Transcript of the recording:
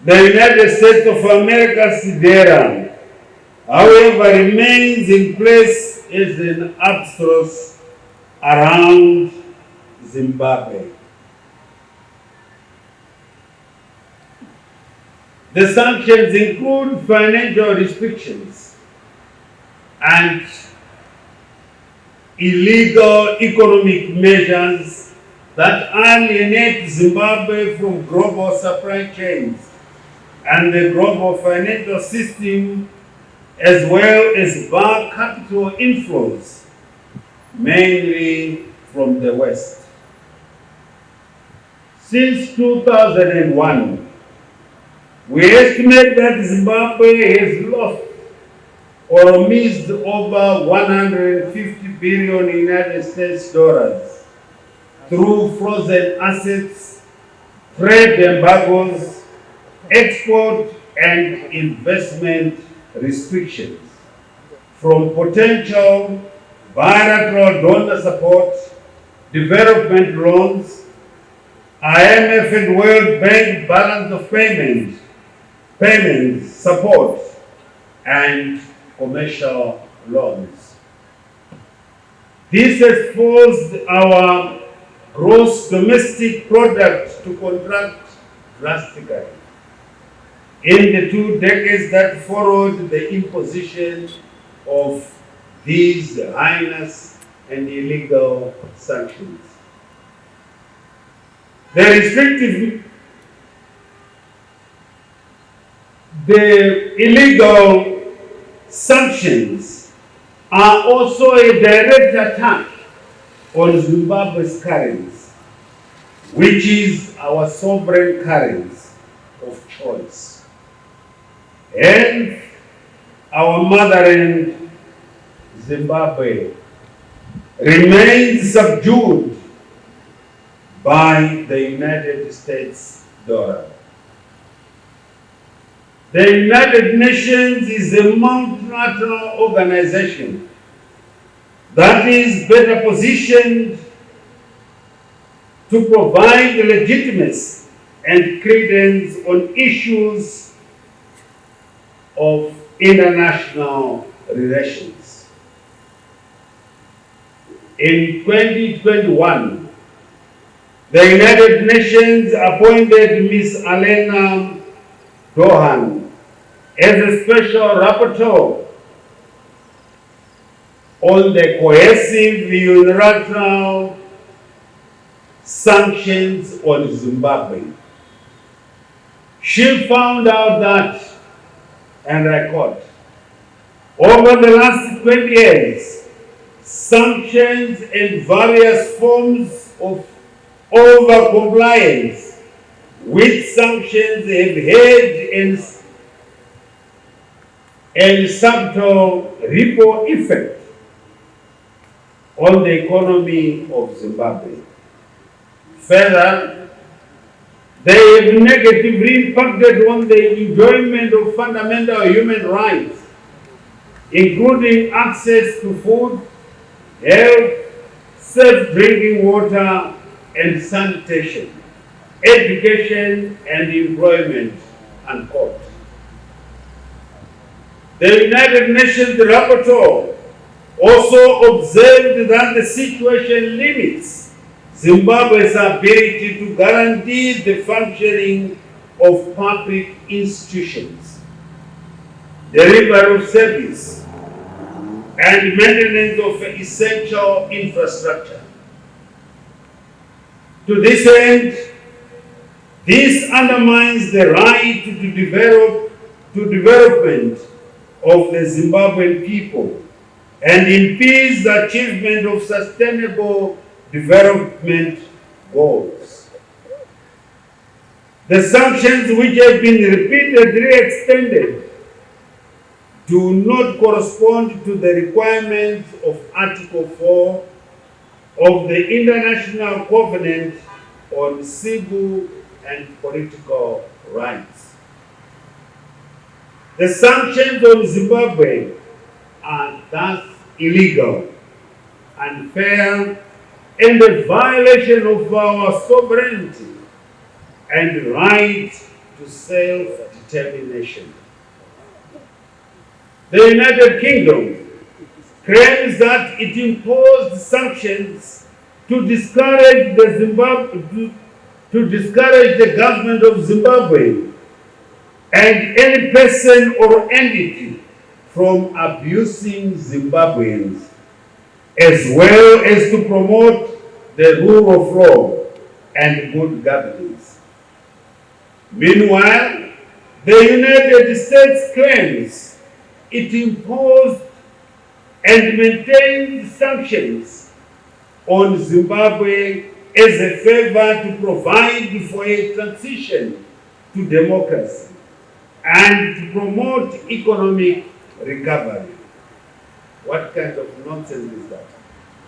The United States of America, CGDN, however, remains in place as an albatross around Zimbabwe. The sanctions include financial restrictions and illegal economic measures that alienate Zimbabwe from global supply chains and the global financial system, as well as bar capital inflows, mainly from the West. Since 2001, we estimate that Zimbabwe has lost or missed over 150 billion United States dollars through frozen assets, trade embargoes, export and investment restrictions, from potential bilateral donor support, development loans, IMF and World Bank balance of payments support, and commercial loans. This has forced our gross domestic product to contract drastically in the 2 decades that followed the imposition of these heinous and illegal sanctions. The illegal sanctions are also a direct attack on Zimbabwe's currency, which is our sovereign currency of choice, and our motherland, Zimbabwe, remains subdued by the United States dollar. The United Nations is a multilateral organization that is better positioned to provide legitimacy and credence on issues of international relations. In 2021, the United Nations appointed Ms. Alena Dohan as a special rapporteur on the coercive unilateral sanctions on Zimbabwe. She found out that, and I quote, over the last 20 years, sanctions and various forms of over-compliance with sanctions have had a subtle ripple effect on the economy of Zimbabwe. Further, they have negatively impacted on the enjoyment of fundamental human rights, including access to food, health, safe drinking water and sanitation, education and employment, unquote. The United Nations rapporteur also observed that the situation limits Zimbabwe's ability to guarantee the functioning of public institutions, delivery of service, and maintenance of essential infrastructure. To this end, this undermines the right to development of the Zimbabwean people and impedes the achievement of sustainable development goals. The sanctions, which have been repeatedly extended, do not correspond to the requirements of Article 4 of the International Covenant on Civil and Political Rights. The sanctions on Zimbabwe are thus illegal, unfair, and a violation of our sovereignty and right to self-determination. The United Kingdom claims that it imposed sanctions to discourage the government of Zimbabwe and any person or entity from abusing Zimbabweans, as well as to promote the rule of law and good governance. Meanwhile, the United States claims it imposed and maintained sanctions on Zimbabwe as a favor to provide for a transition to democracy and to promote economic recovery. What kind of nonsense is that?